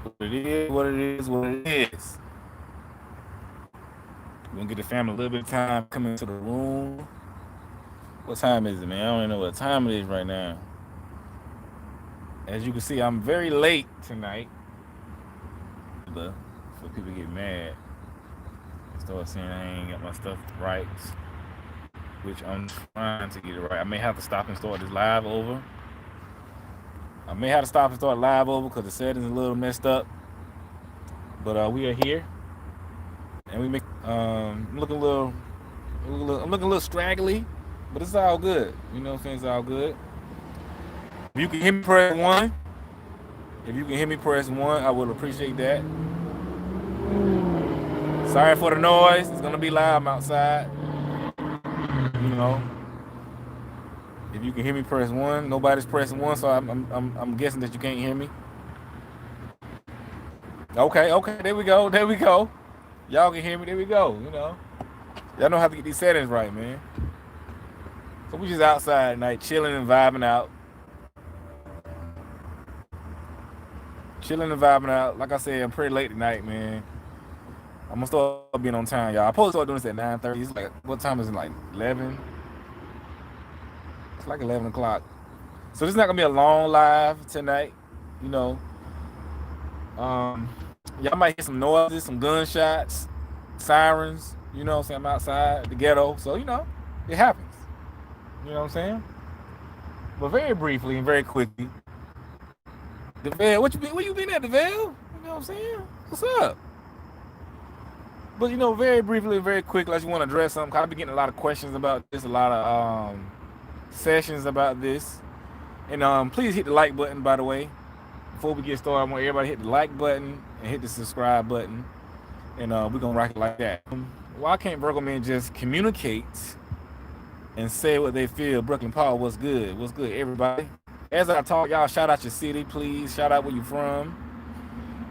What it is, what it is, what it is. We're gonna get the family a little bit of time coming into the room. What time is it, man? I don't even know what time it is right now. As you can see, I'm very late tonight. For people get mad, start saying I ain't got my stuff right, which I'm trying to get it right. I may have to stop and start this live over. I may have to stop and start live over because the settings is a little messed up. But we are here, and we make I'm looking a little, I'm looking a little straggly, but it's all good. You know what I'm saying? It's all good. If you can hear me, press one. If you can hear me, press one. I would appreciate that. Sorry for the noise. It's gonna be loud. I'm outside. You know. If you can hear me, press one. Nobody's pressing one, so I'm guessing that you can't hear me. Okay, there we go. There we go. Y'all can hear me. There we go. You know. Y'all know how to get these settings right, man. So we just outside tonight, chilling and vibing out. Chilling and vibing out. Like I said, I'm pretty late tonight, man. I'm gonna start being on time, y'all. I supposed to start doing this at 9:30. It's like, what time is it? Like 11? It's like 11 o'clock. So this is not gonna be a long live tonight. You know. Y'all might hear some noises, some gunshots, sirens. You know what I'm saying? I'm outside the ghetto. So, you know, it happens. You know what I'm saying? But very briefly and very quickly, DeVale, where you been at, DeVale? You know what I'm saying? What's up? But, you know, very briefly and very quickly, I just want to address something. I've been getting a lot of questions about this, a lot of sessions about this. And please hit the like button, by the way. Before we get started, I want everybody to hit the like button and hit the subscribe button. And we're going to rock it like that. Why can't Virgo men just communicate and say what they feel? Brooklyn Paul, what's good? What's good, everybody? As I talk, y'all shout out your city, please. Shout out where you from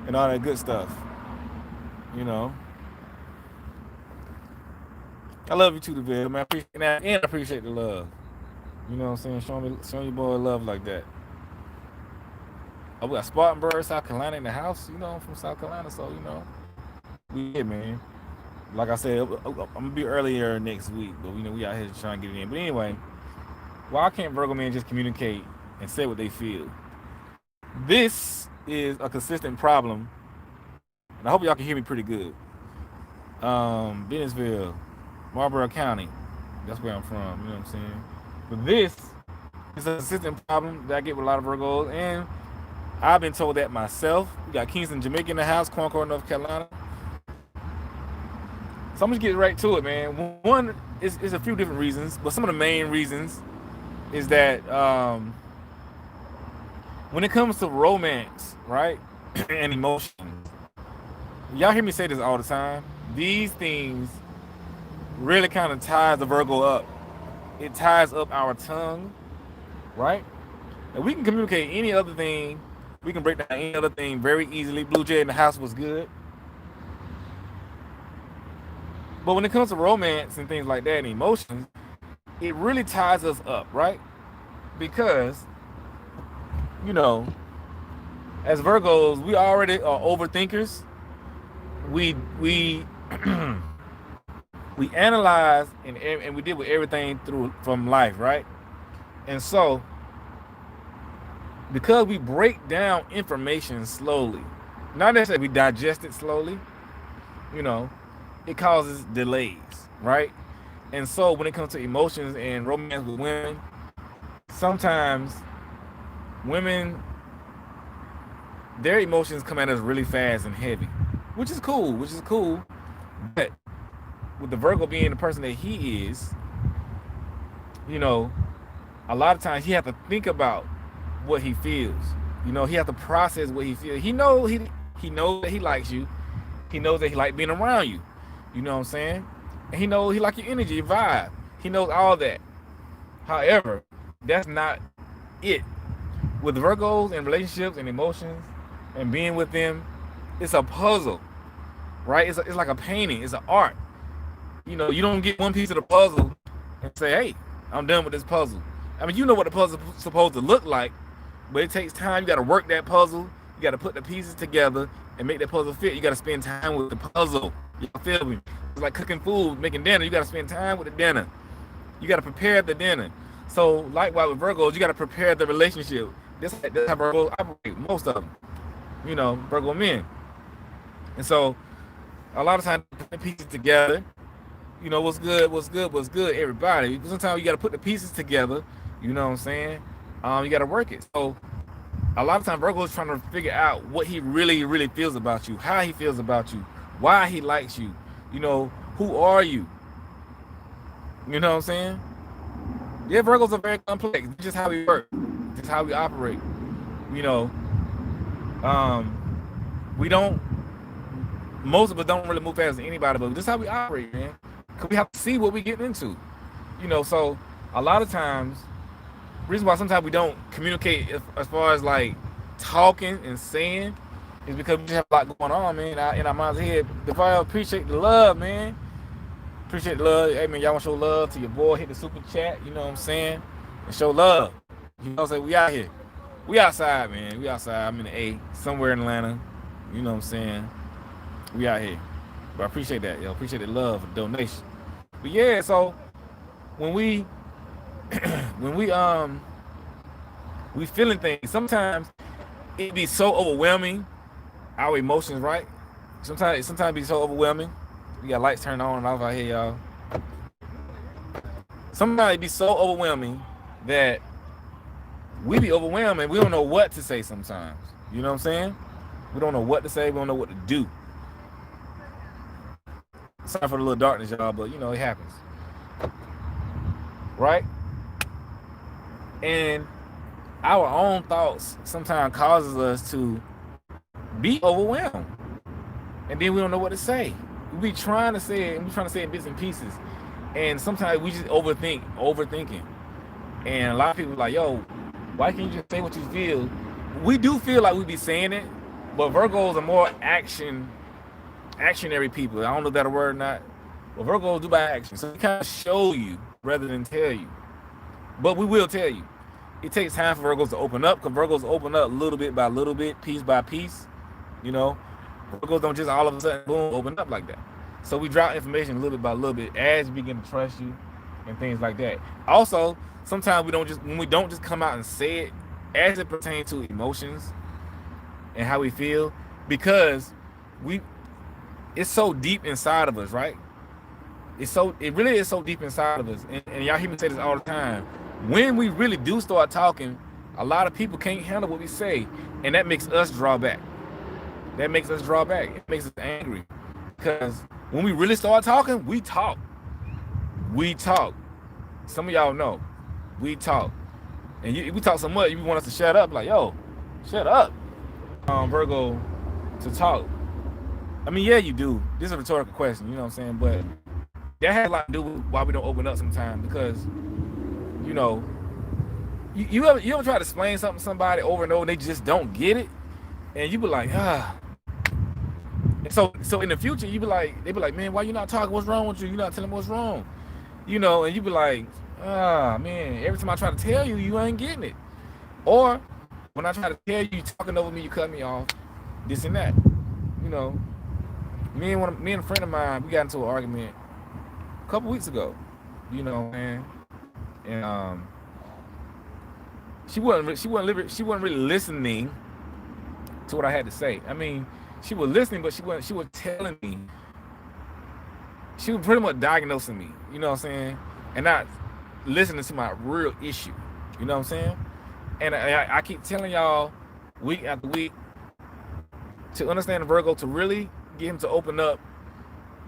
and all that good stuff. You know. I love you too, DeVille, man. I appreciate that, and I appreciate the love. You know what I'm saying? Showing your boy love like that. Oh, we got Spartanburg, South Carolina in the house. You know, I'm from South Carolina, so, you know, we here, man. Like I said, I'm going to be earlier next week, but, you know, we out here trying to get it in. But anyway, why can't Virgo men just communicate and say what they feel? This is a consistent problem, and I hope y'all can hear me pretty good. Bennettsville, Marlboro County, that's where I'm from, you know what I'm saying? But this is a consistent problem that I get with a lot of Virgos, and I've been told that myself. We got Kingston, Jamaica in the house, Concord, North Carolina. So I'm just getting right to it, man. One is a few different reasons, but some of the main reasons is that when it comes to romance, right, and emotions, y'all hear me say this all the time. These things really kind of ties the Virgo up. It ties up our tongue, right? And we can communicate any other thing. We can break down any other thing very easily. Blue Jay in the house was good. But when it comes to romance and things like that and emotions, it really ties us up, right? Because, you know, as Virgos, we already are overthinkers. We we analyze and we deal with everything from life, right? And so, because we break down information slowly, not necessarily we digest it slowly, you know, it causes delays, right? And so when it comes to emotions and romance with women, sometimes women, their emotions come at us really fast and heavy, which is cool. But with the Virgo being the person that he is, you know, a lot of times he has to think about what he feels. You know, he has to process what he feels. He knows that he likes you. He knows that he likes being around you. You know what I'm saying? And he knows he likes your energy, your vibe. He knows all that. However, that's not it. With Virgos and relationships and emotions and being with them, it's a puzzle, right? It's like a painting. It's an art. You know, you don't get one piece of the puzzle and say, hey, I'm done with this puzzle. I mean, you know what the puzzle's supposed to look like, but it takes time. You got to work that puzzle. You got to put the pieces together and make that puzzle fit. You got to spend time with the puzzle. You feel me? It's like cooking food, making dinner. You got to spend time with the dinner. You got to prepare the dinner. So likewise with Virgos, you got to prepare the relationship. That's how Virgos operate, most of them. You know, Virgo men. And so a lot of times put the pieces together. You know, what's good, everybody. Sometimes you got to put the pieces together. You know what I'm saying? You got to work it. So a lot of times Virgo is trying to figure out what he really feels about you, how he feels about you, why he likes you. You know, who are you? You know what I'm saying? Yeah, Virgos are very complex. It's just how we work. It's just how we operate. You know, we don't, most of us don't really move fast as anybody, but this is how we operate, man. Because we have to see what we're getting into. You know, so a lot of times, reason why sometimes we don't communicate as far as like talking and saying is because we just have a lot going on, man, in our mind's head. If I appreciate the love, man. Appreciate the love. Hey, man, y'all want to show love to your boy, hit the super chat, you know what I'm saying? And show love. You know what I'm saying? We out here. We outside, man. We outside. I'm in the A, somewhere in Atlanta. You know what I'm saying? We out here. But I appreciate that, yo. Appreciate the love, the donation. But yeah, so when we we feeling things, sometimes it be so overwhelming, our emotions, right? Sometimes it be so overwhelming. We got lights turned on and off out here, y'all. Sometimes it be so overwhelming that we be overwhelmed and we don't know what to say sometimes. You know what I'm saying? We don't know what to say. We don't know what to do. Sorry for the little darkness, y'all, but you know, it happens. Right? And our own thoughts sometimes causes us to be overwhelmed. And then we don't know what to say. We be trying to say it, and we trying to say it in bits and pieces. And sometimes we just overthinking. And a lot of people are like, yo, why can't you just say what you feel? We do feel like we be saying it, but Virgos are more actionary people. I don't know if that's a word or not, but Virgos do by action. So we kind of show you rather than tell you. But we will tell you. It takes time for Virgos to open up, because Virgos open up little bit by little bit, piece by piece. You know, Virgos don't just all of a sudden boom open up like that. So we drop information little bit by little bit as we begin to trust you and things like that. Also, sometimes when we don't just come out and say it as it pertains to emotions and how we feel, because it's so deep inside of us, right? It really is so deep inside of us. And y'all hear me say this all the time. When we really do start talking, a lot of people can't handle what we say, and that makes us draw back. It makes us angry, because when we really start talking, we talk. Some of y'all know, we talk, and we talk so much, you want us to shut up. Like, yo, shut up, Virgo, to talk. I mean, yeah, you do. This is a rhetorical question, you know what I'm saying? But that has a lot to do with why we don't open up sometimes, because, you know, you ever try to explain something to somebody over and over, and they just don't get it, and you be like, ah. So in the future, they be like, man, why you not talking? What's wrong with you? You not telling me what's wrong, you know? And you be like, ah, man, every time I try to tell you, you ain't getting it. Or when I try to tell you, talking over me, you cut me off, this and that, you know. Me and a friend of mine, we got into an argument a couple weeks ago, you know, man, and she wasn't really listening to what I had to say. I mean, she was listening, but she was telling me. She was pretty much diagnosing me, you know what I'm saying, and not listening to my real issue, you know what I'm saying. And I keep telling y'all week after week, to understand the Virgo, to really get him to open up,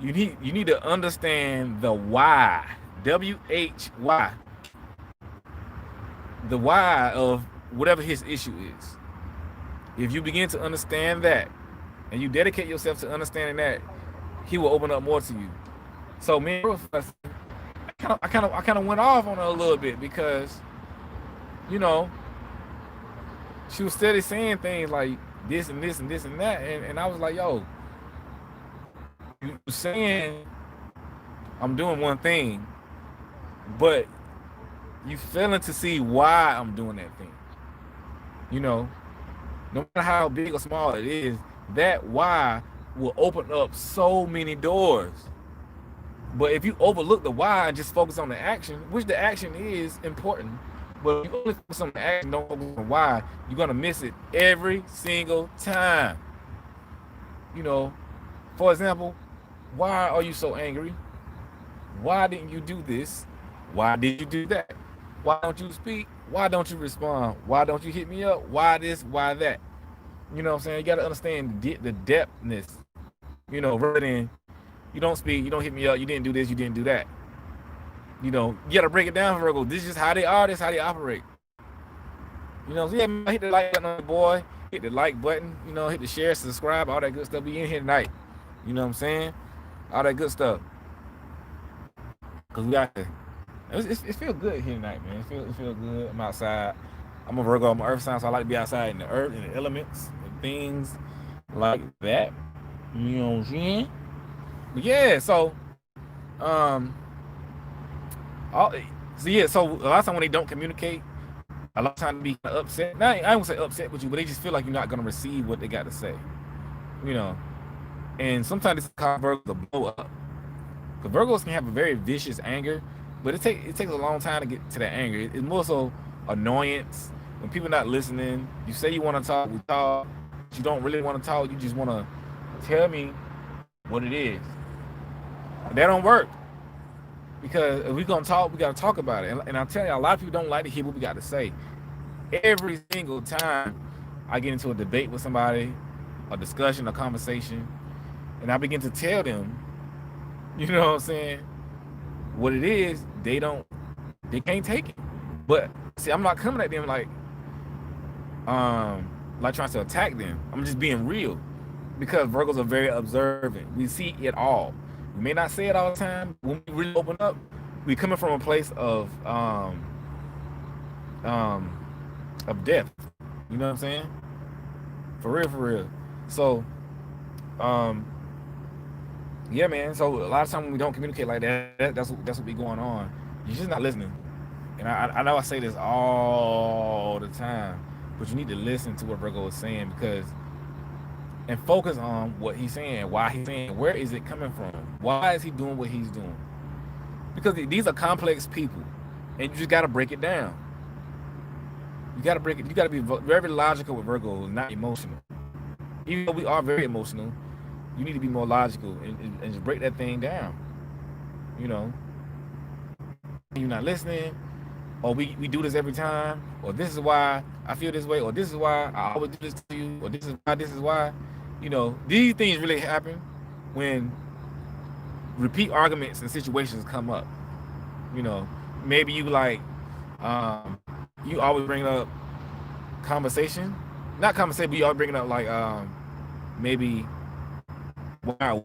you need to understand the why, WHY, the why of whatever his issue is. If you begin to understand that, and you dedicate yourself to understanding that, he will open up more to you. So me and I kind of went off on her a little bit, because, you know, she was steady saying things like this and this and this and that, and I was like, yo, you saying I'm doing one thing, but you failing to see why I'm doing that thing, you know. No matter how big or small it is, that why will open up so many doors. But if you overlook the why and just focus on the action, which the action is important, but if you only focus on the action, don't focus on why, you're gonna miss it every single time. You know, for example, why are you so angry? Why didn't you do this? Why did you do that? Why don't you speak? Why don't you respond? Why don't you hit me up? Why this? Why that? You know what I'm saying? You got to understand the depthness, rather than you don't speak, you don't hit me up, you didn't do this, you didn't do that. You got to break it down, Virgo. This is how they are, this is how they operate. So yeah, man, hit the like button on the boy, hit the like button, hit the share, subscribe, all that good stuff. We in here tonight. You know what I'm saying? All that good stuff. Because we got to. It feels good here tonight, man. It feel good. I'm outside. I'm a Virgo. I'm an earth sign, so I like to be outside in the earth, in the elements, and things like that. You know what I'm saying? But yeah, so so a lot of times when they don't communicate, a lot of times they be upset. Now, I won't say upset with you, but they just feel like you're not gonna receive what they got to say. And sometimes it's called Virgos to blow up. Because Virgos can have a very vicious anger, but it takes a long time to get to that anger. It's more so annoyance when people not listening. You say you want to talk, we talk. But you don't really want to talk. You just want to tell me what it is. And that don't work, because if we're gonna talk, we gotta talk about it. And I'll tell you, a lot of people don't like to hear what we got to say. Every single time I get into a debate with somebody, a discussion, a conversation, and I begin to tell them, you know what I'm saying, what it is, they can't take it. But see, I'm not coming at them like trying to attack them. I'm just being real, because Virgos are very observant. We see it all. We may not say it all the time. When we really open up, we coming from a place of depth. You know what I'm saying? For real. So yeah, man. So a lot of times when we don't communicate like that, that's what be going on. You're just not listening. And I know I say this all the time, but you need to listen to what Virgo is saying, and focus on what he's saying, why he's saying, where is it coming from? Why is he doing what he's doing? Because these are complex people, and you just got to break it down. You got to break it. You got to be very logical with Virgos, not emotional. Even though we are very emotional, you need to be more logical and just break that thing down. You're not listening, or we do this every time, or this is why I feel this way, or this is why I always do this to you, or this is why. These things really happen when repeat arguments and situations come up. Maybe you you always bring up conversation, not conversation, but you always bring up maybe why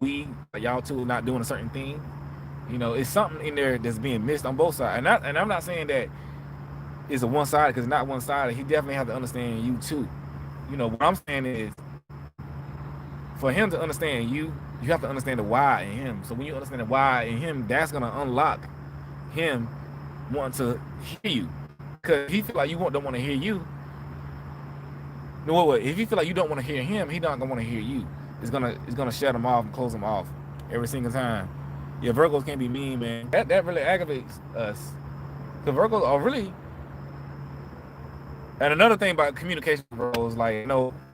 y'all two not doing a certain thing. It's something in there that's being missed on both sides. And I'm not saying that it's a one sided, because it's not one sided. He definitely has to understand you too. What I'm saying is, for him to understand you have to understand the why in him. So when you understand the why in him, that's gonna unlock him wanting to hear you. Because he feel like you don't want to hear you. No, if you feel like you don't want to hear him, he not gonna want to hear you. It's gonna shut him off and close him off every single time. Yeah, Virgos can't be mean, man. That really aggravates us. Because Virgos are really. And another thing about communication, Virgos,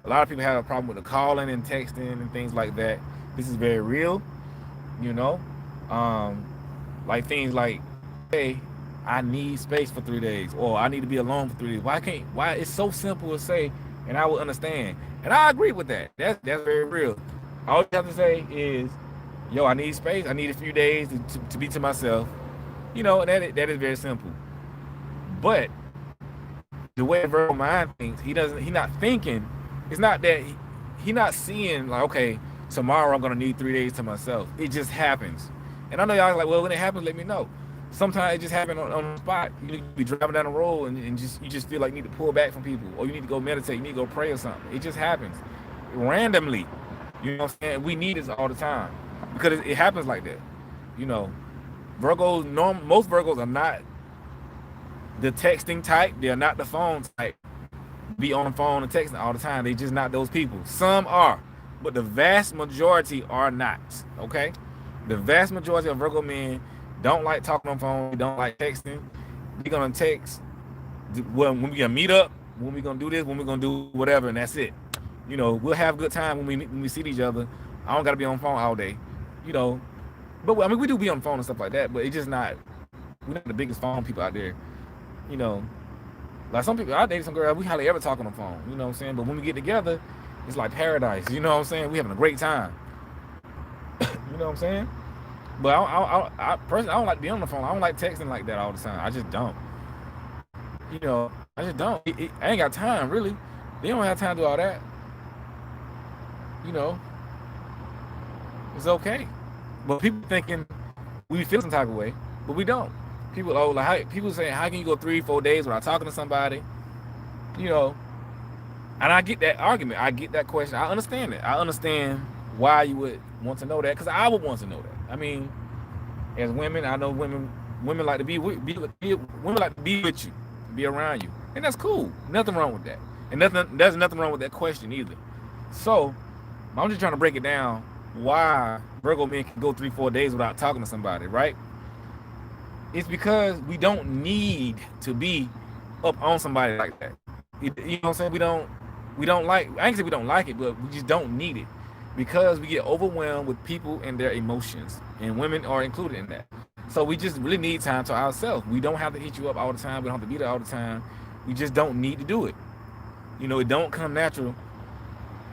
a lot of people have a problem with the calling and texting and things like that. This is very real, things like, hey, I need space for 3 days, or I need to be alone for 3 days. Why it's so simple to say, and I will understand. And I agree with that. That's very real. All you have to say is, yo, I need space. I need a few days to be to myself. And that is very simple. But the way Virgo mind thinks, he not thinking. It's not that he not seeing okay, tomorrow I'm gonna need 3 days to myself. It just happens. And I know y'all well, when it happens, let me know. Sometimes it just happens on the spot. You be driving down the road and you just feel like you need to pull back from people, or you need to go meditate, you need to go pray or something. It just happens randomly. You know what I'm saying? We need this all the time, because it happens like that. Virgos, most Virgos are not the texting type. They're not the phone type. be on the phone and texting all the time. They just not those people. Some are, but the vast majority are not. Okay, the vast majority of Virgo men don't like talking on the phone. They don't like texting. They're gonna text when we gonna meet up, when we gonna do this, when we gonna do whatever, and that's it. You know, we'll have a good time when we see each other. I don't gotta be on the phone all day. You know, but I mean we do be on the phone and stuff like that. But it's just not. We're not the biggest phone people out there. You know, like some people, I date some girls, we hardly ever talk on the phone. You know what I'm saying? But when we get together, it's like paradise. You know what I'm saying? We having a great time. You know what I'm saying? But I personally, I don't like to be on the phone. I don't like texting like that all the time. I just don't. You know, I just don't. I ain't got time, really. They don't have time to do all that. You know, it's okay. But people thinking we feel some type of way, but we don't. People, people saying, how can you go 3-4 days without talking to somebody? You know, and I get that argument. I get that question. I understand it. I understand why you would want to know that, because I would want to know that. I mean, as women, I know women like to be women like to be with you, be around you, and that's cool. Nothing wrong with that, and there's nothing wrong with that question either. So I'm just trying to break it down. Why Virgo men can go 3-4 days without talking to somebody, right? It's because we don't need to be up on somebody like that. You know what I'm saying? We don't like, I ain't say we don't like it, but we just don't need it, because we get overwhelmed with people and their emotions, and women are included in that. So we just really need time to ourselves. We don't have to hit you up all the time. We don't have to be there all the time. We just don't need to do it. You know, it don't come natural.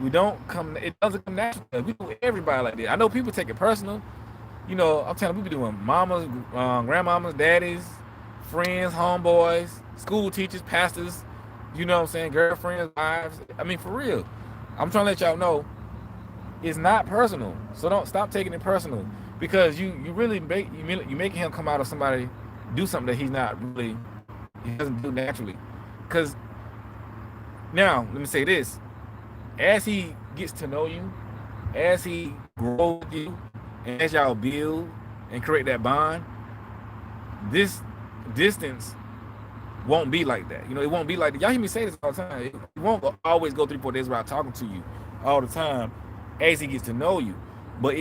It doesn't come natural. We do everybody like that. I know people take it personal. You know, I'm telling you, we be doing mamas, grandmamas, daddies, friends, homeboys, school teachers, pastors, you know what I'm saying, girlfriends, wives. I mean, for real. I'm trying to let y'all know it's not personal. So don't stop taking it personal, because you making him come out of somebody, do something that he doesn't do naturally. Because now, let me say this. As he gets to know you, as he grows with you, and as y'all build and create that bond, this distance won't be like that. You know, it won't be like that. Y'all hear me say this all the time. It won't always go 3-4 days without talking to you all the time as he gets to know you. But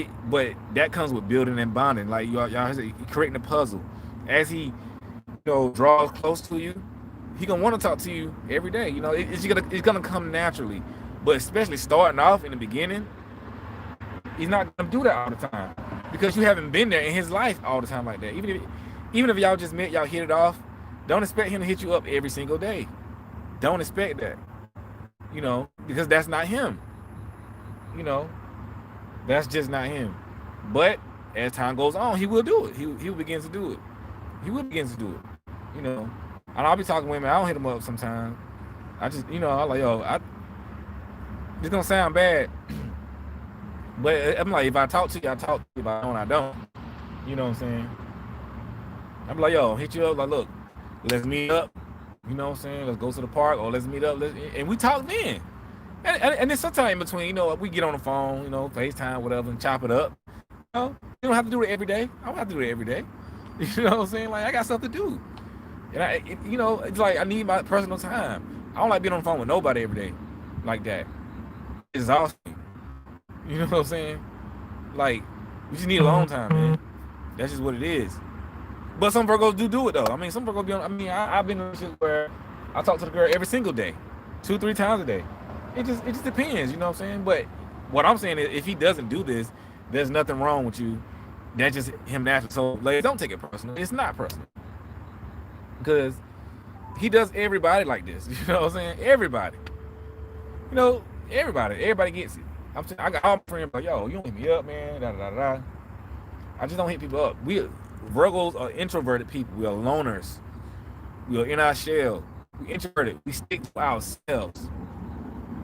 that comes with building and bonding. Like y'all say, creating a puzzle. As he, draws close to you, he gonna want to talk to you every day. You know, it's gonna come naturally. But especially starting off in the beginning, he's not gonna do that all the time, because you haven't been there in his life all the time like that. Even if y'all just met, y'all hit it off, don't expect him to hit you up every single day. Don't expect that. You know, because that's not him. You know, that's just not him. But as time goes on, he will do it. He will begin to do it. He will begin to do it. You know, and I'll be talking to women. I don't hit them up sometimes. I just, I'm like, it's gonna sound bad, but I'm like, if I talk to you, I talk to you. If I don't, I don't. You know what I'm saying? I'm like, hit you up. Like, look, let's meet up. You know what I'm saying? Let's go to the park, or let's meet up. And we talk then. And then sometime in between, we get on the phone, FaceTime, whatever, and chop it up. You don't have to do it every day. I don't have to do it every day. You know what I'm saying? Like, I got stuff to do. And it's like I need my personal time. I don't like being on the phone with nobody every day like that. It's exhausting. You know what I'm saying? Like, you just need alone time, man. That's just what it is. But some Virgos do it though. I mean, some Virgos be on. I mean, I've been in a relationship where I talk to the girl every single day, 2-3 times a day. It just depends. You know what I'm saying? But what I'm saying is, if he doesn't do this, there's nothing wrong with you. That's just him naturally. So, ladies, don't take it personal. It's not personal, because he does everybody like this. You know what I'm saying? Everybody. Everybody gets it. I got all my friends like, yo, you don't hit me up, man. Da da da. I just don't hit people up. Virgos are introverted people. We are loners. We are in our shell. We introverted. We stick to ourselves.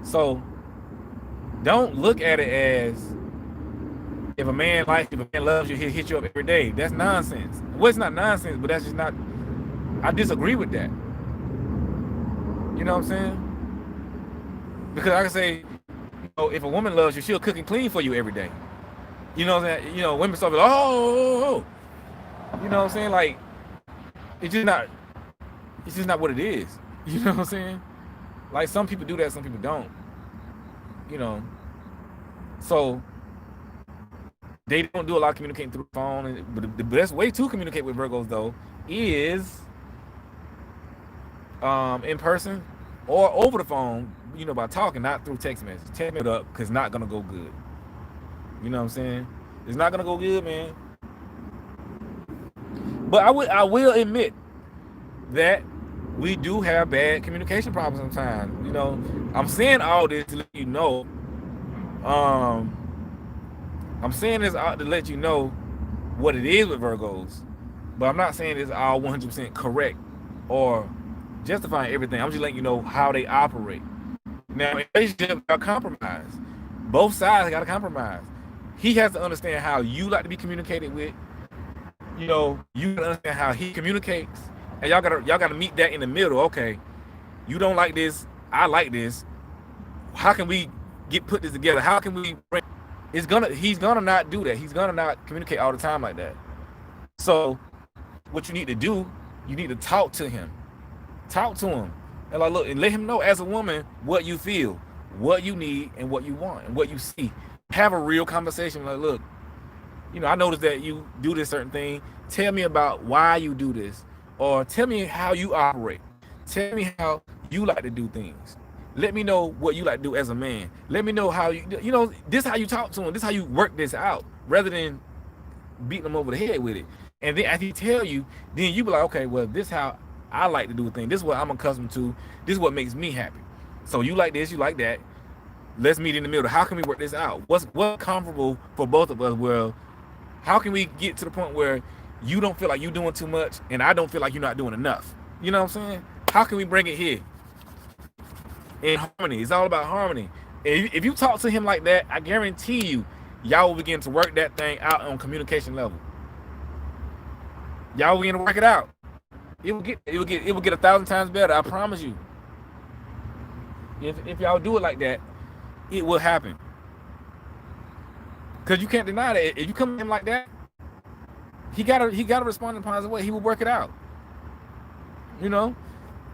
So don't look at it as if a man loves you, he'll hit you up every day. That's nonsense. Well, it's not nonsense, but that's just not. I disagree with that. You know what I'm saying? Because I can say, if a woman loves you, she'll cook and clean for you every day. You know what I'm saying? Women start like, oh. You know what I'm saying? Like, it's just not what it is. You know what I'm saying? Like some people do that, some people don't. You know, so they don't do a lot of communicating through the phone. But the best way to communicate with Virgos though is in person or over the phone. You know, by talking, not through text message. Text it up because it's not gonna go good. You know what I'm saying? It's not gonna go good, man. But I will admit that we do have bad communication problems sometimes. You know, I'm saying all this to let you know. I'm saying this out to let you know what it is with Virgos, but I'm not saying it's all 100% correct or justifying everything. I'm just letting you know how they operate. Now, in relationships got compromise. Both sides got to compromise. He has to understand how you like to be communicated with. You know, you gotta understand how he communicates, and y'all gotta meet that in the middle. Okay, you don't like this, I like this. How can we put this together? How can we bring? He's gonna not do that. He's gonna not communicate all the time like that. So, what you need to do, you need to talk to him. Talk to him, and like look, and let him know as a woman what you feel, what you need, and what you want, and what you see. Have a real conversation. Like, look, you know, I noticed that you do this certain thing. Tell me about why you do this, or tell me how you operate. Tell me how you like to do things. Let me know what you like to do as a man. Let me know how you know, this is how you talk to him. This is how you work this out, rather than beating him over the head with it. And then after he tell you, then you be like, okay, well, this is how I like to do a thing. This is what I'm accustomed to. This is what makes me happy. So you like this, you like that. Let's meet in the middle. How can we work this out? What's comfortable for both of us? Well, how can we get to the point where you don't feel like you're doing too much and I don't feel like you're not doing enough? You know what I'm saying? How can we bring it here? In harmony. It's all about harmony. If you talk to him like that, I guarantee you, y'all will begin to work that thing out on communication level. Y'all will begin to work it out. It will get 1,000 times better. I promise you. If y'all do it like that, it will happen. Because you can't deny that. If you come to him like that, he gotta respond in a positive way. He will work it out. You know,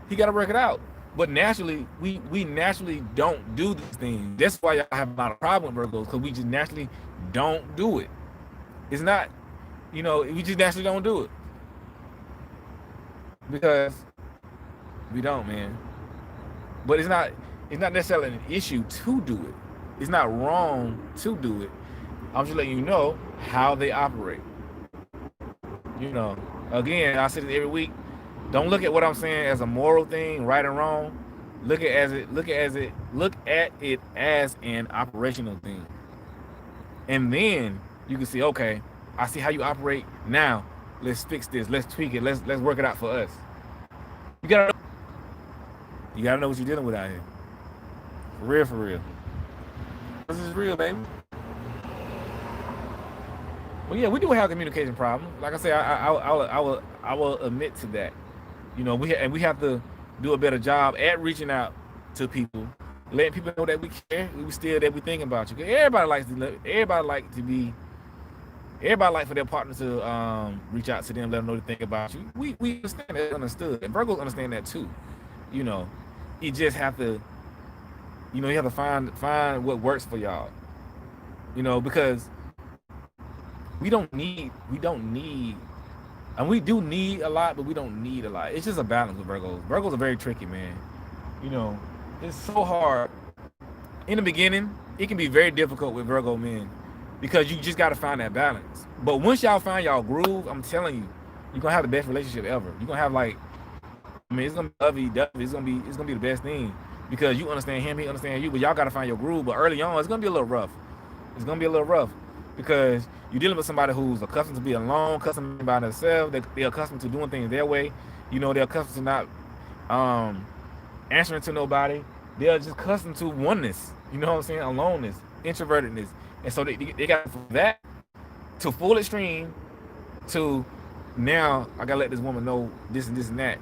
he gotta work it out. But naturally, we naturally don't do these things. That's why y'all have a lot of problems with Virgos, because we just naturally don't do it. It's not, you know, we just naturally don't do it. Because we don't, man. But it's not necessarily an issue to do it. It's not wrong to do it. I'm just letting you know how they operate. You know, again, I say this every week. Don't look at what I'm saying as a moral thing, right and wrong. Look at it as an operational thing. And then you can see, okay, I see how you operate. Now, let's fix this. Let's tweak it. Let's work it out for us. You gotta know what you're dealing with out here. For real. This is real, baby. Well, yeah, we do have communication problems. Like I say, I will admit to that. You know, we have to do a better job at reaching out to people, letting people know that we care, we think about you. Everybody like for their partner to reach out to them, let them know they think about you. We understand that, understood, and Virgos understand that too. You know, you just have to, you know, you have to find what works for y'all. You know, because we don't need, and we do need a lot, but we don't need a lot. It's just a balance with Virgos. Virgos are very tricky, man. You know, it's so hard. In the beginning, it can be very difficult with Virgo men because you just got to find that balance. But once y'all find y'all groove, I'm telling you, you're gonna have the best relationship ever. You're gonna have like, I mean, it's gonna be lovey-dovey. It's gonna be the best thing because you understand him, he understands you. But y'all gotta find your groove. But early on, it's gonna be a little rough. It's gonna be a little rough because you're dealing with somebody who's accustomed to being alone, accustomed to being by themselves. They're accustomed to doing things their way. You know, they're accustomed to not answering to nobody. They're just accustomed to oneness. You know what I'm saying? Aloneness, introvertedness, and so they got from that to full extreme to now I gotta let this woman know this and this and that,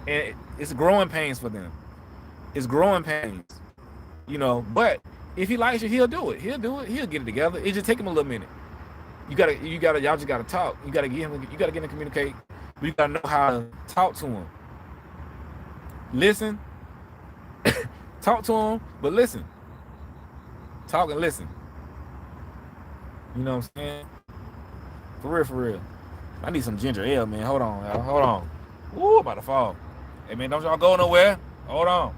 and it's growing pains for them. It's growing pains, you know. But if he likes you, he'll do it. He'll get it together. It just take him a little minute. Y'all just gotta talk. You gotta get him to communicate. But you gotta know how to talk to him. Listen, Talk to them, but listen. Talk and listen. You know what I'm saying? For real, for real. I need some ginger ale, man. Hold on, y'all. Hold on. Ooh, I'm about to fall. Hey, man, don't y'all go nowhere. Hold on.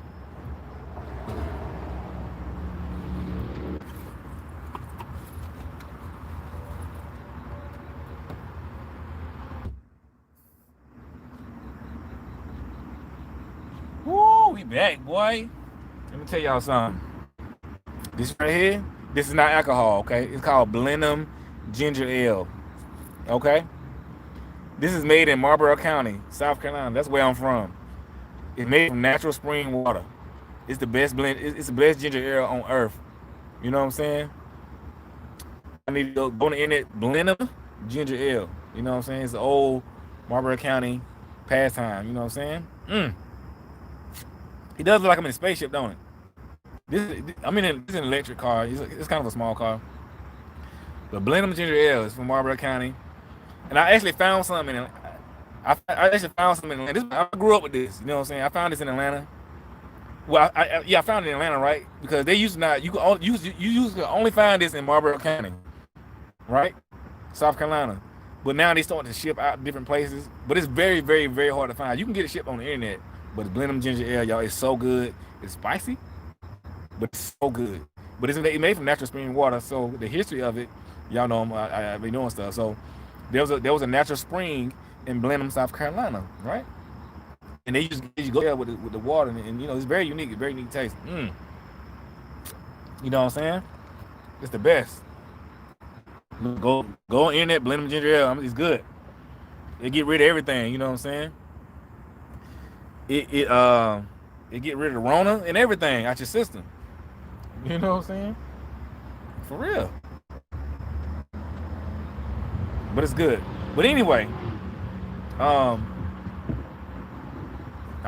Woo, we back, boy. Let me tell y'all something. This right here, this is not alcohol, okay? It's called Blenheim Ginger Ale, okay? This is made in Marlboro County, South Carolina. That's where I'm from. It's made from natural spring water. It's the best blend. It's the best ginger ale on earth. You know what I'm saying? I need to go on the internet, Blenheim Ginger Ale. You know what I'm saying? It's the old Marlboro County pastime. You know what I'm saying? It does look like I'm in a spaceship, don't it? This is an electric car. It's kind of a small car. The Blenheim Ginger Ale is from Marlboro County, and I actually found something in it. I actually found something in Atlanta. I grew up with this. You know what I'm saying? I found this in Atlanta. Well, I found it in Atlanta, right? Because they used to not. You used to only find this in Marlboro County, right? South Carolina. But now they starting to ship out different places. But it's very, very, very hard to find. You can get it shipped on the internet, but the Blenheim Ginger Ale, y'all, it's so good. It's spicy, but it's so good. But it's made from natural spring water. So the history of it, y'all know I've been doing stuff. So there was a natural spring in Blenheim, South Carolina, right? And they just go there with the water, and you know it's very unique. It's very unique taste. You know what I'm saying? It's the best. Go on internet, Blenheim Ginger Ale. It's good. It get rid of everything. You know what I'm saying? It get rid of the Rona and everything out your system. You know what I'm saying? For real. But it's good. But anyway, I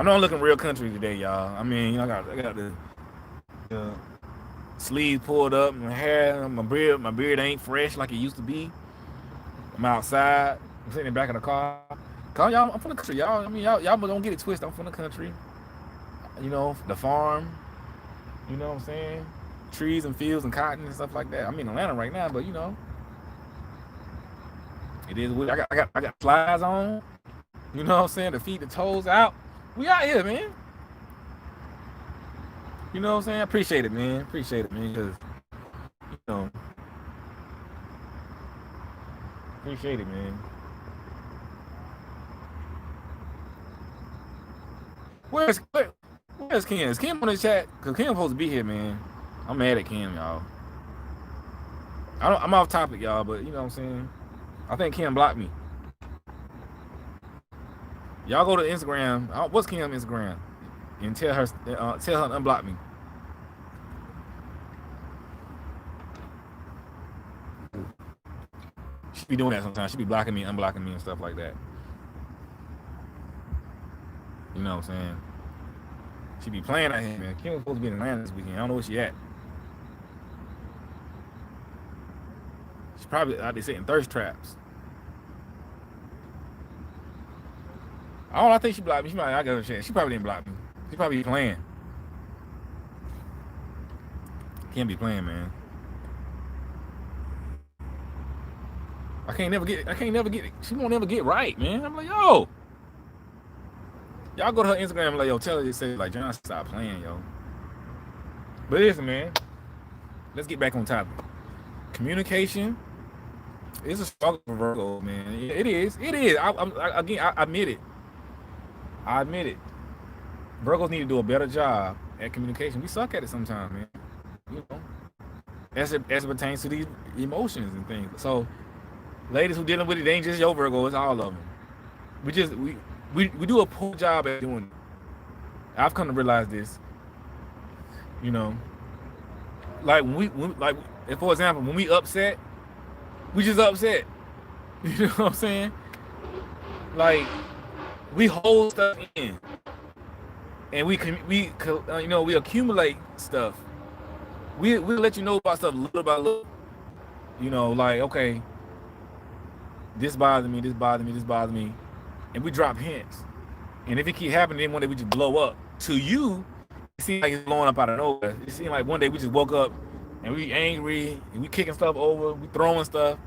know I'm looking real country today, y'all. I mean, I got the sleeves pulled up, my hair, my beard ain't fresh like it used to be. I'm outside. I'm sitting in the back of the car. Y'all, I'm from the country, y'all. I mean, y'all don't get it twisted. I'm from the country. You know, the farm. You know what I'm saying? Trees and fields and cotton and stuff like that. I'm in Atlanta right now, but you know, it is weird. I got slides on. You know what I'm saying? To feed the toes out. We out here, man. You know what I'm saying? I appreciate it, man. Because, you know, appreciate it, man. Where's Kim? Is Kim on the chat? Because Kim's supposed to be here, man. I'm mad at Kim, y'all. I'm off topic, y'all, but you know what I'm saying? I think Kim blocked me. Y'all go to Instagram. What's Kim's Instagram? And tell her to unblock me. She be doing that sometimes. She be blocking me, unblocking me, and stuff like that. You know what I'm saying? She be playing at him, man. Kim was supposed to be in Atlanta this weekend. I don't know where she at. She's probably out there setting thirst traps. I think she blocked me. I got her chance. She probably didn't block me. She probably be playing. Can't be playing, man. I can't never get it. She won't never get right, man. I'm like, yo. Y'all go to her Instagram and like, yo, tell her to say like, John, stop playing, yo. But listen, man. Let's get back on topic. Communication is a struggle for Virgo, man. It is. I admit it. I admit it. Virgos need to do a better job at communication. We suck at it sometimes, man. You know, as it pertains to these emotions and things. So, ladies who dealing with it, they ain't just your Virgo, it's all of them. We do a poor job at doing it. I've come to realize this. You know, like for example, when we upset, we just upset. You know what I'm saying? Like, we hold stuff in, and we accumulate stuff. We'll let you know about stuff little by little. You know, like, okay, this bothers me, and we drop hints. And if it keep happening, then one day we just blow up. To you, seemed like it's blowing up out of nowhere. It seemed like one day we just woke up and we angry and we kicking stuff over, we throwing stuff.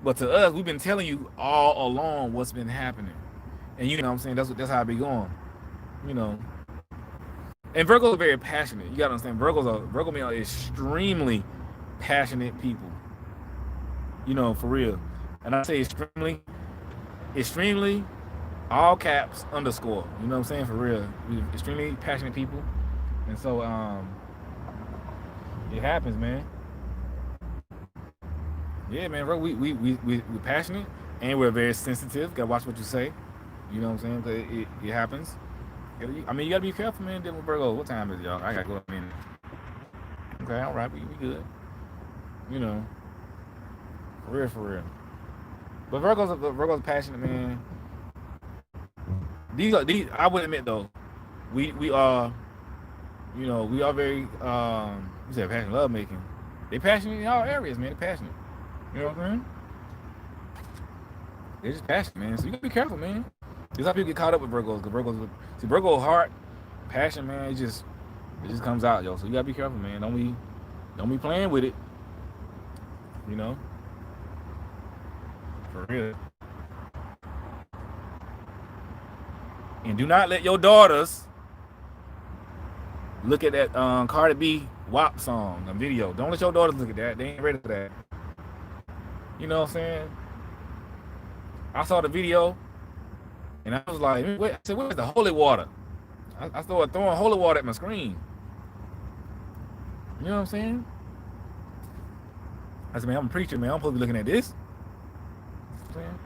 But to us, we've been telling you all along what's been happening. And you know what I'm saying? That's how it be going. You know. And Virgos are very passionate. You gotta understand, Virgo men are extremely passionate people. You know, for real. And I say extremely, all caps underscore. You know what I'm saying? For real. We're extremely passionate people. And so it happens, man. Yeah, man, bro, we're passionate and we're very sensitive. Gotta watch what you say. You know what I'm saying? It happens. I mean, you gotta be careful, man, dealing with Virgo. What time is it, y'all? I gotta go in. Okay, all right, we good. You know, for real. But Virgo's passionate, man. These I would admit though, we are, you know, we are very you said passionate love making. They passionate in all areas, man. They're passionate. You know what I'm saying? They're just passionate, man. So you gotta be careful, man. That's how people get caught up with Virgos. Cause Virgo heart, passion, man. It just comes out, yo. So you gotta be careful, man. Don't be playing with it. You know, for real. And do not let your daughters look at that Cardi B WAP song, a video. Don't let your daughters look at that. They ain't ready for that. You know what I'm saying? I saw the video and I was like, wait, I said, where's the holy water? I started throwing holy water at my screen. You know what I'm saying? I said, man, I'm a preacher, man. I'm supposed to be looking at this. You know what I'm saying?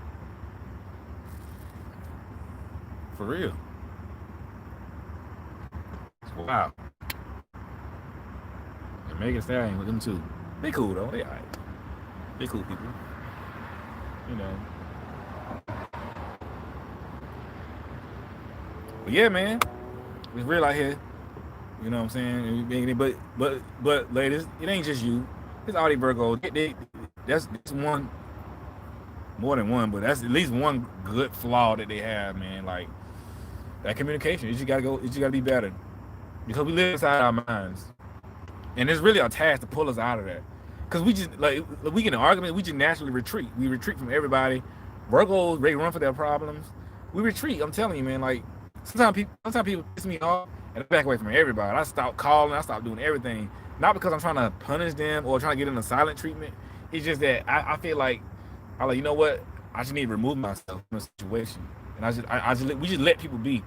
For real. Wow. And Megan Stallion with them too. They cool though. They alright. They cool people. You know. But yeah, man. It's real out here. You know what I'm saying? But ladies, it ain't just you. It's all these Virgos. That's one, more than one, but that's at least one good flaw that they have, man. Like that communication. It just gotta be better. Because we live inside our minds. And it's really our task to pull us out of that. Because we just, like, we get in an argument, we just naturally retreat. We retreat from everybody. Virgos, they run for their problems. We retreat. I'm telling you, man, like, sometimes people piss me off and I back away from everybody. I stop calling, I stop doing everything. Not because I'm trying to punish them or trying to get them a silent treatment. It's just that I feel like, you know what? I just need to remove myself from the situation. And we just let people be.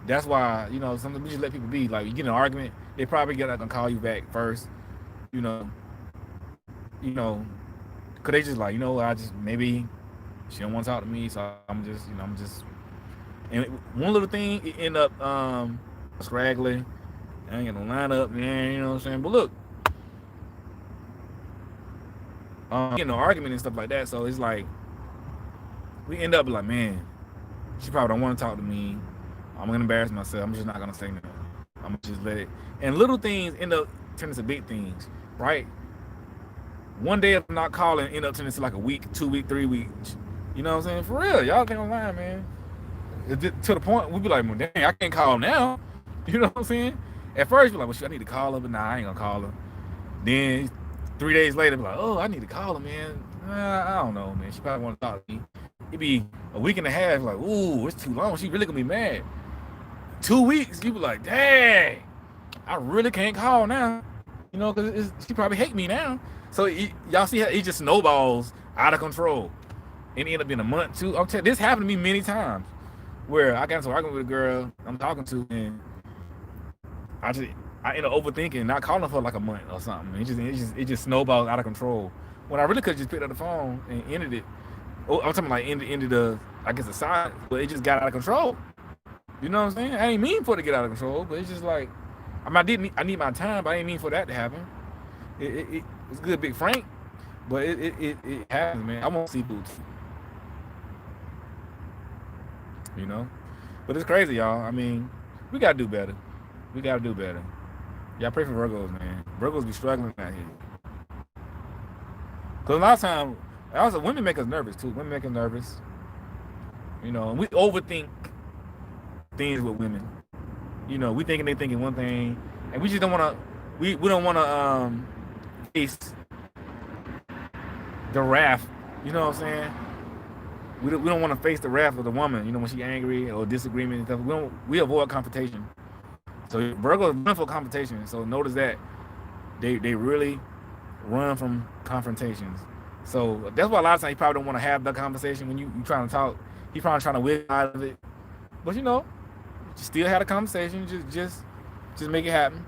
That's why, you know, sometimes we just let people be. Like, you get in an argument, they probably not gonna call you back first, you know, cause they just like, you know, maybe she don't want to talk to me, so I'm just, and one little thing, it end up scraggly. I ain't gonna line up, man, you know what I'm saying? But look, getting an argument and stuff like that, so it's like, we end up like, man, she probably don't want to talk to me. I'm gonna embarrass myself. I'm just not gonna say nothing. I'm gonna just let it. And little things end up turning to big things, right? One day of not calling end up turning to like a week, 2 weeks, 3 weeks. You know what I'm saying? For real, y'all think I'm lying, man. To the point we be like, well, dang, I can't call now. You know what I'm saying? At first, you're like, well, shit, I need to call her, but nah, I ain't gonna call her. Then 3 days later, be like, oh, I need to call her, man. I don't know, man. She probably want to talk to me. It'd be a week and a half, like, ooh, it's too long. She really gonna be mad. 2 weeks, you be like, dang, I really can't call now, you know, because she probably hate me now. So y'all see how it just snowballs out of control, and it end up being a month too. I'm telling, this happened to me many times, where I got into argument with a girl I'm talking to, and I end up overthinking, not calling for like a month or something. It just snowballs out of control. When I really could just pick up the phone and ended it. Oh, I'm talking like ended the, I guess, the silence, but it just got out of control. You know what I'm saying? I ain't mean for it to get out of control, but it's just like, I need my time, but I ain't mean for that to happen. It's good, Big Frank, but it happens, man. I want seafood, you know. But it's crazy, y'all. I mean, we gotta do better. Y'all pray for Virgos, man. Virgos be struggling out here. Cause a lot of times, also women make us nervous too. Women make us nervous. You know, and we overthink things with women. You know, we thinking they thinking one thing, and we just don't want to. We don't want to face the wrath. You know what I'm saying? We don't want to face the wrath of the woman. You know, when she's angry or disagreement and stuff. We avoid confrontation. So Virgos run for confrontation. So notice that they really run from confrontations. So that's why a lot of times you probably don't want to have the conversation when you trying to talk. He probably trying to wiggle out of it, but you know, you still had a conversation. Just make it happen.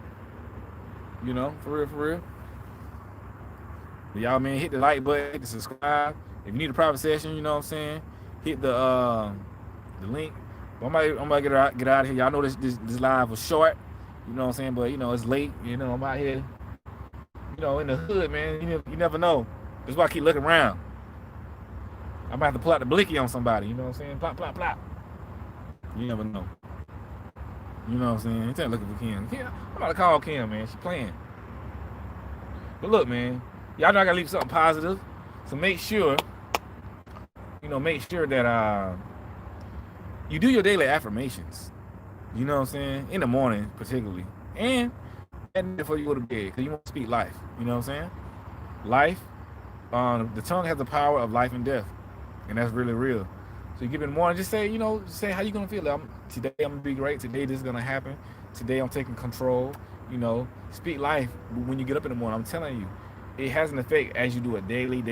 You know, for real, for real. But y'all, man, hit the like button, hit the subscribe. If you need a private session, you know what I'm saying, hit the link. But I'm about to get out of here. Y'all know this live was short. You know what I'm saying, but you know it's late. You know, I'm out here. You know, in the hood, man. You never know. That's why I keep looking around. I might have to pull out the blicky on somebody. You know what I'm saying? Plop, plop, plop. You never know. You know what I'm saying? Instead of looking for Kim. I'm about to call Kim, man. She playing. But look, man. Y'all know I gotta leave something positive. So make sure that you do your daily affirmations. You know what I'm saying? In the morning, particularly. And before you go to bed, because you want to speak life. You know what I'm saying? Life. The tongue has the power of life and death, and that's really real. So you get in the morning, just say how you gonna feel. Today I'm gonna be great. Today this is gonna happen. Today I'm taking control. You know, speak life when you get up in the morning. I'm telling you, it has an effect as you do it daily.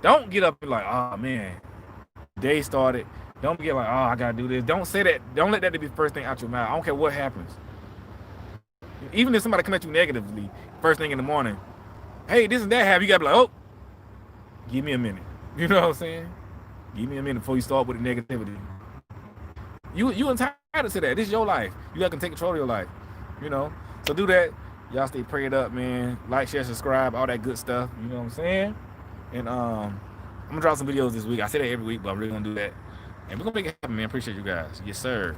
Don't get up and like, oh man, day started. Don't get like, oh, I gotta do this. Don't say that. Don't let that be the first thing out your mouth. I don't care what happens. Even if somebody come at you negatively, first thing in the morning, hey, this and that happened, you gotta be like, oh, give me a minute. You know what I'm saying? Give me a minute before you start with the negativity. You entitled to that. This is your life. You got to take control of your life. You know? So do that. Y'all stay prayed up, man. Like, share, subscribe, all that good stuff. You know what I'm saying? And I'm gonna drop some videos this week. I say that every week, but I'm really gonna do that. And we're gonna make it happen, man. Appreciate you guys. Yes, sir.